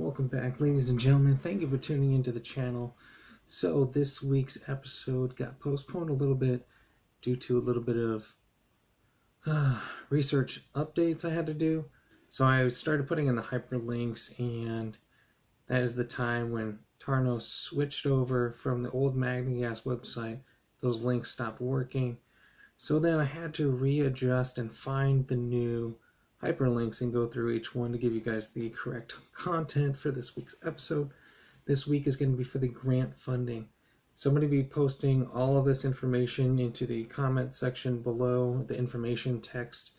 welcome back, ladies and gentlemen. Thank you for tuning into the channel. So this week's episode got postponed a little bit due to a little bit of research updates I had to do. So I started putting in the hyperlinks, and that is the time when Taronis switched over from the old MagnaGas website. Those links stopped working. So then I had to readjust and find the new hyperlinks and go through each one to give you guys the correct content for this week's episode. This week is going to be for the grant funding. So I'm going to be posting all of this information into the comment section below, the information text,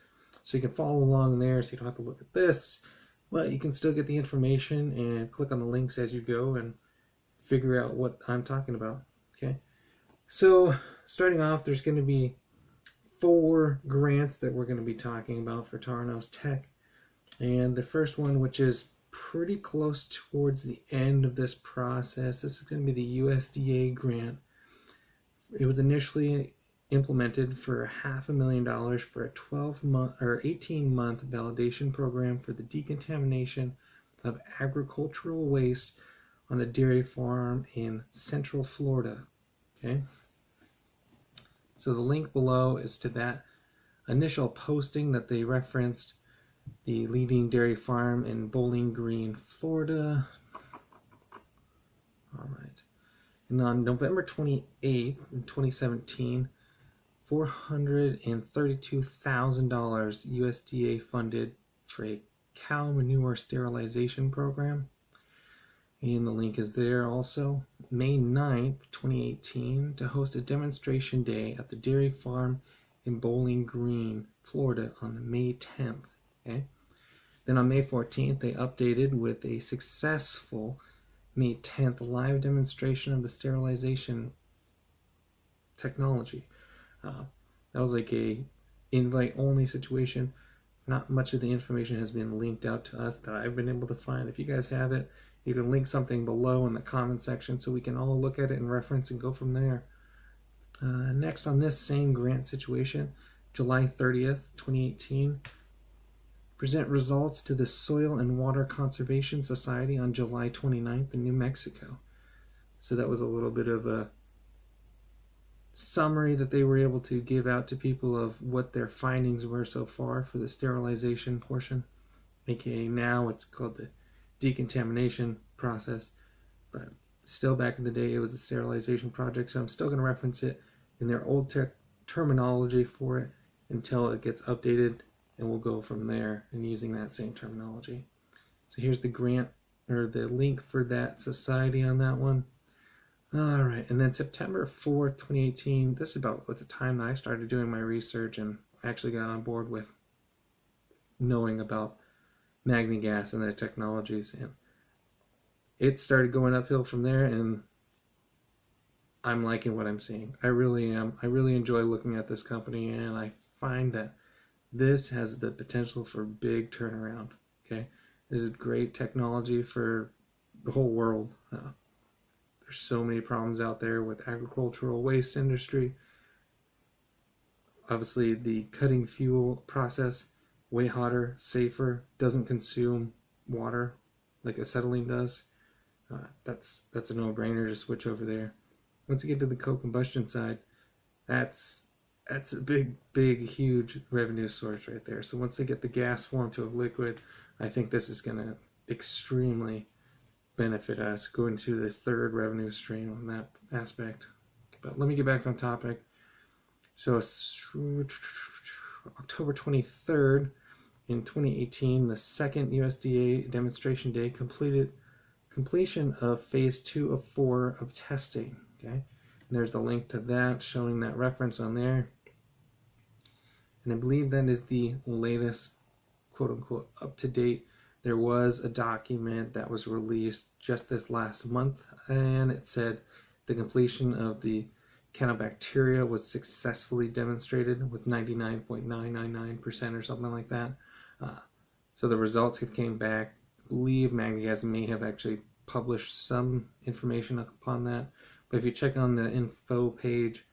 so you can follow along there so you don't have to look at this, but you can still get the information and click on the links as you go and figure out what I'm talking about. Okay, so starting off, there's going to be 4 grants that we're going to be talking about for Taronis Tech. And the first one, which is pretty close towards the end of this process, this is going to be the USDA grant. It was initially implemented for $500,000 for a 12-month or 18-month validation program for the decontamination of agricultural waste on a dairy farm in Central Florida. Okay. So the link below is to that initial posting that they referenced, the leading dairy farm in Bowling Green, Florida. All right. And on November 28th, 2017, $432,000 USDA funded for a cow manure sterilization program. And the link is there also. May 9th, 2018, to host a demonstration day at the dairy farm in Bowling Green, Florida on May 10th. Okay? Then on May 14th, they updated with a successful May 10th live demonstration of the sterilization technology. That was like a invite-only situation. Not much of the information has been linked out to us that I've been able to find. If you guys have it, you can link something below in the comment section so we can all look at it and reference and go from there. Next on this same grant situation, July 30th, 2018, present results to the Soil and Water Conservation Society on July 29th in New Mexico. So that was a little bit of a summary that they were able to give out to people of what their findings were so far for the sterilization portion. AKA now it's called the decontamination process, but still back in the day it was the sterilization project, so I'm still going to reference it in their old terminology for it until it gets updated, and we'll go from there and using that same terminology. So here's the grant, or the link for that society on that one. Alright, and then September 4th, 2018, this is about at the time that I started doing my research and actually got on board with knowing about MagnaGas and their technologies, and it started going uphill from there, and I'm liking what I'm seeing. I really am. I really enjoy looking at this company, and I find that this has the potential for big turnaround. Okay, this is great technology for the whole world. There's so many problems out there with agricultural waste industry. Obviously, the cutting fuel process, way hotter, safer, doesn't consume water like acetylene does. That's a no-brainer to switch over there. Once you get to the co-combustion side, that's a big, huge revenue source right there. So once they get the gas form to a liquid, I think this is going to extremely benefit us, going to the third revenue stream on that aspect. But let me get back on topic. So October 23rd in 2018, the second USDA Demonstration Day completion of phase 2 of 4 of testing. Okay, and there's the link to that, showing that reference on there. And I believe that is the latest, quote-unquote, up-to-date. There was a document that was released just this last month, and it said the completion of the canobacteria was successfully demonstrated with 99.999% or something like that. So the results have came back. I believe MagnaGas may have actually published some information upon that. But if you check on the info page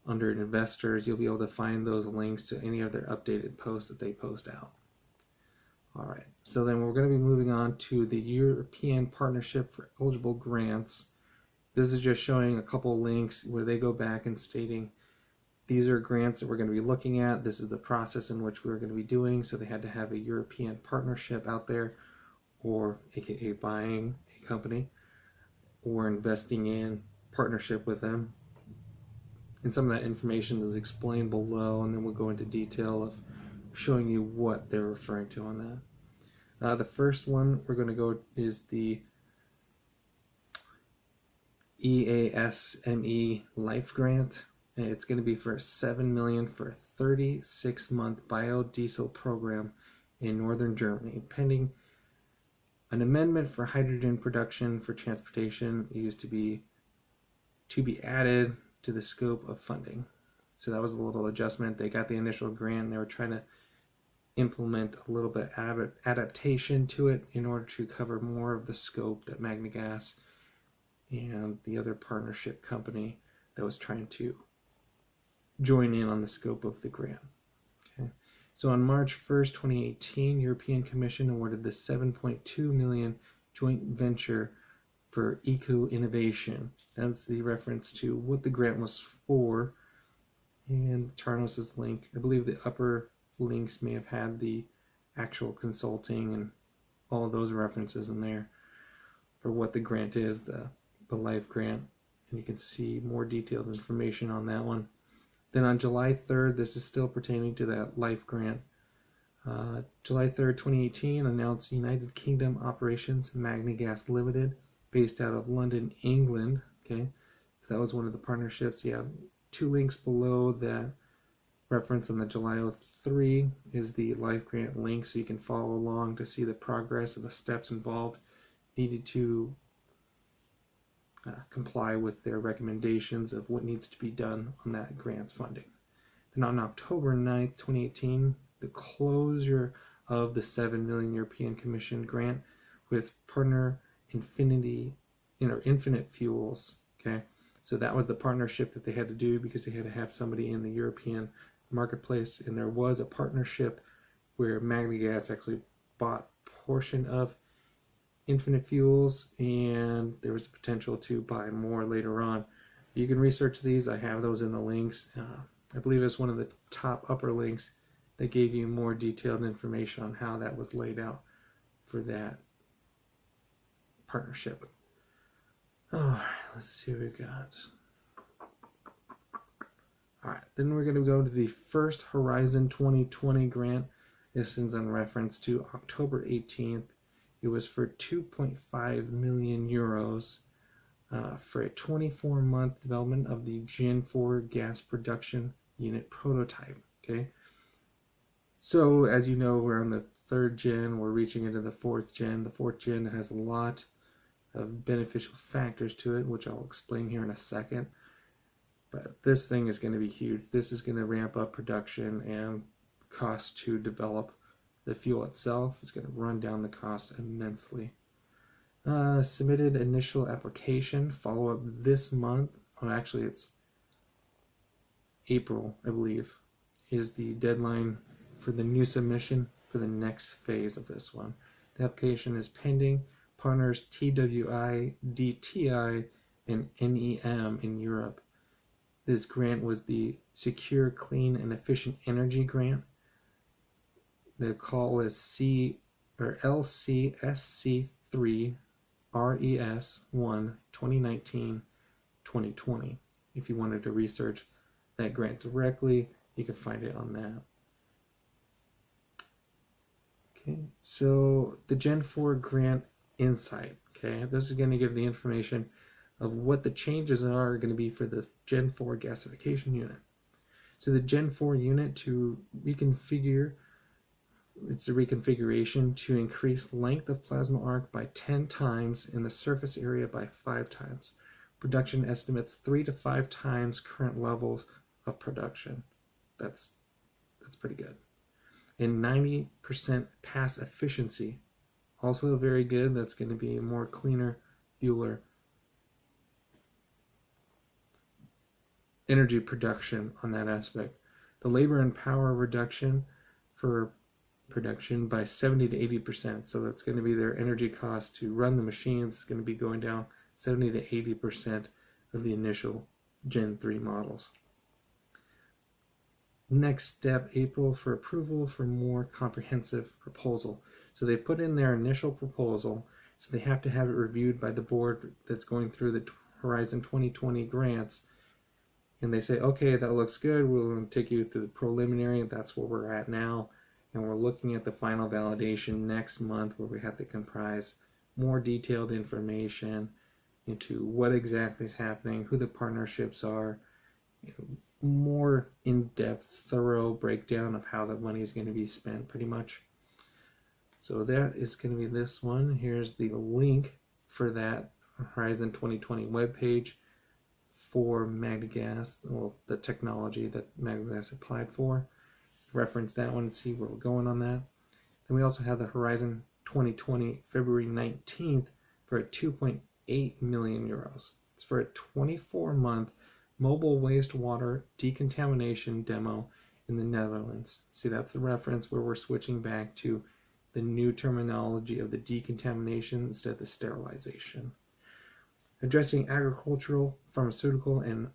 under investors, you'll be able to find those links to any of their updated posts that they post out. All right, so then we're going to be moving on to the European Partnership for Eligible Grants. This is just showing a couple links where they go back and stating these are grants that we're going to be looking at. This is the process in which we're going to be doing. So they had to have a European partnership out there, or aka buying a company or investing in partnership with them. And some of that information is explained below, and then we'll go into detail of showing you what they're referring to on that. The first one we're going to go is the EASME Life Grant. And it's going to be for $7 million for a 36-month biodiesel program in northern Germany, pending an amendment for hydrogen production for transportation used to be added to the scope of funding. So that was a little adjustment. They got the initial grant, and they were trying to implement a little bit adaptation to it in order to cover more of the scope that Magnagas and the other partnership company that was trying to join in on the scope of the grant. Okay. So on March 1st, 2018, European Commission awarded the 7.2 million joint venture for eco-innovation. That's the reference to what the grant was for. And Taronis' link, I believe the upper links may have had the actual consulting and all of those references in there for what the grant is, the life grant. And you can see more detailed information on that one. Then on July 3rd, this is still pertaining to that life grant. July 3rd, 2018, announced United Kingdom Operations Magnagas Limited, based out of London, England. Okay, so that was one of the partnerships. You have two links below that reference on the July 03 is the life grant link, so you can follow along to see the progress of the steps involved needed to comply with their recommendations of what needs to be done on that grant's funding. Then on October 9th, 2018, the closure of the 7 million European Commission grant with partner Infinite Fuels. Okay, so that was the partnership that they had to do because they had to have somebody in the European marketplace, and there was a partnership where Magnagas actually bought a portion of Infinite Fuels, and there was a potential to buy more later on. You can research these. I have those in the links. I believe it's one of the top upper links that gave you more detailed information on how that was laid out for that partnership. All right, let's see what we got. All right, then we're going to go to the first Horizon 2020 grant. This is in reference to October 18th. It was for 2.5 million euros for a 24-month development of the Gen 4 gas production unit prototype. Okay, so as you know, we're on the 3rd gen. We're reaching into the 4th gen. The 4th gen has a lot of beneficial factors to it, which I'll explain here in a second. But this thing is going to be huge. This is going to ramp up production and cost to develop the fuel itself. It's going to run down the cost immensely. Submitted initial application. Follow up this month. Oh, actually, it's April, I believe, is the deadline for the new submission for the next phase of this one. The application is pending. Partners TWI, DTI, and NEM in Europe. This grant was the Secure, Clean, and Efficient Energy Grant. The call is LCSC3 RES1 2019-2020. If you wanted to research that grant directly, you can find it on that. Okay, so the Gen 4 grant insight. Okay, this is going to give the information of what the changes are going to be for the Gen 4 gasification unit. So the Gen 4 unit to reconfigure, it's a reconfiguration to increase length of plasma arc by 10 times and the surface area by 5 times. Production estimates 3 to 5 times current levels of production. That's pretty good. And 90% pass efficiency, also very good. That's going to be a more cleaner, fueler energy production on that aspect. The labor and power reduction for production by 70 to 80%. So that's going to be their energy cost to run the machines. It's going to be going down 70 to 80% of the initial Gen 3 models. Next step, April, for approval for more comprehensive proposal. So they put in their initial proposal, so they have to have it reviewed by the board that's going through the Horizon 2020 grants. And they say, okay, that looks good. We'll take you through the preliminary. That's where we're at now. And we're looking at the final validation next month, where we have to comprise more detailed information into what exactly is happening, who the partnerships are, more in-depth, thorough breakdown of how the money is going to be spent, pretty much. So that is going to be this one. Here's the link for that Horizon 2020 webpage for MagnaGas, well, the technology that MagnaGas applied for. Reference that one and see where we're going on that. Then we also have the Horizon 2020 February 19th for a 2.8 million euros. It's for a 24-month mobile wastewater decontamination demo in the Netherlands. See, that's the reference where we're switching back to the new terminology of the decontamination instead of the sterilization. Addressing agricultural, pharmaceutical, and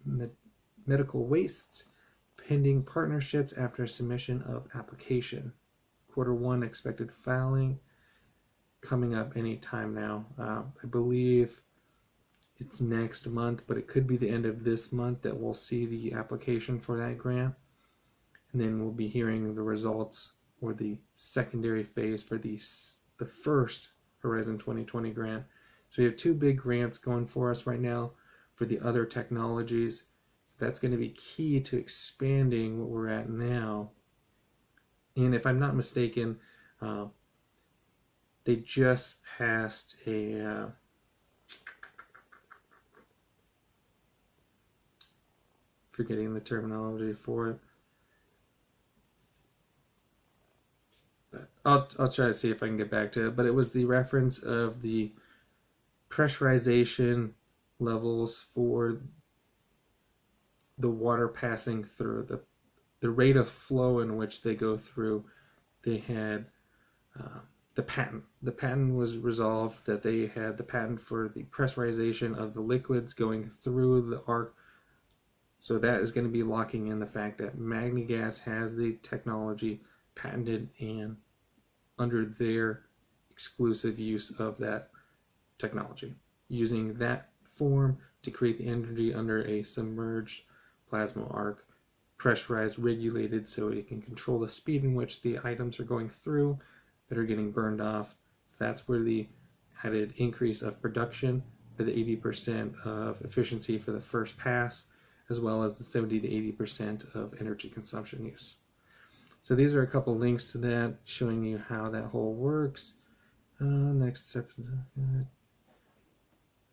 medical wastes, pending partnerships after submission of application. Q1 expected filing coming up any time now. I believe it's next month, but it could be the end of this month that we'll see the application for that grant. And then we'll be hearing the results or the secondary phase for the first Horizon 2020 grant. So we have two big grants going for us right now for the other technologies. So that's going to be key to expanding what we're at now. And if I'm not mistaken, they just passed a forgetting the terminology for it, but I'll try to see if I can get back to it. But it was the reference of the pressurization levels for the water passing through, the rate of flow in which they go through. They had the patent. The patent was resolved that they had the patent for the pressurization of the liquids going through the arc. So that is going to be locking in the fact that MagnaGas has the technology patented and under their exclusive use of that technology, using that form to create the energy under a submerged plasma arc, pressurized, regulated, so it can control the speed in which the items are going through that are getting burned off. So that's where the added increase of production for the 80% of efficiency for the first pass, as well as the 70 to 80% of energy consumption use. So these are a couple links to that, showing you how that whole works. Next step.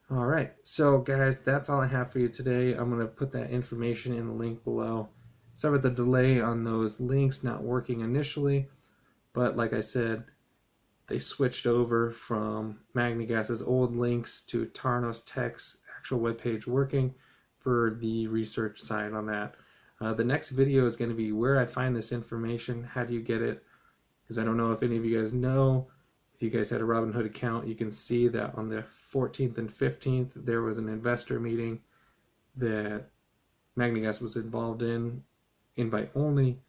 All right, so guys, that's all I have for you today. I'm going to put that information in the link below. Sorry about the delay on those links not working initially, but like I said, they switched over from MagnaGas's old links to Taronis Tech's actual webpage working for the research side on that. The next video is going to be where I find this information, how do you get it, because I don't know if any of you guys know. If you guys had a Robinhood account, you can see that on the 14th and 15th there was an investor meeting that MagnaGas was involved in, invite only,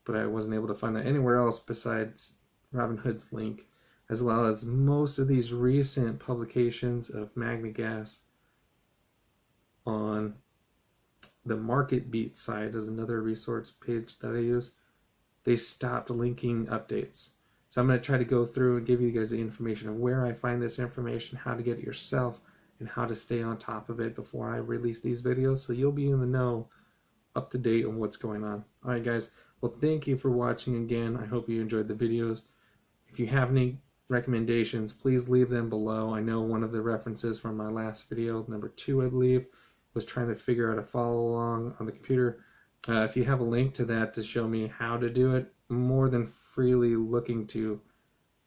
but I wasn't able to find that anywhere else besides Robinhood's link, as well as most of these recent publications of MagnaGas on the Market Beat side is another resource page that I use. They stopped linking updates. So I'm going to try to go through and give you guys the information of where I find this information, how to get it yourself, and how to stay on top of it before I release these videos, so you'll be in the know, up to date on what's going on. Alright guys, well thank you for watching again. I hope you enjoyed the videos. If you have any recommendations, please leave them below. I know one of the references from my last video, number 2 I believe, was trying to figure out a follow along on the computer. If you have a link to that to show me how to do it, I'm more than freely looking to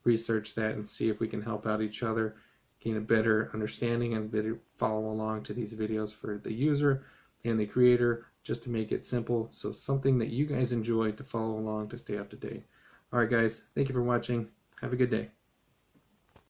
research that and see if we can help out each other, gain a better understanding and better follow along to these videos for the user and the creator, just to make it simple, so something that you guys enjoy to follow along to stay up to date. Alright guys, thank you for watching. Have a good day.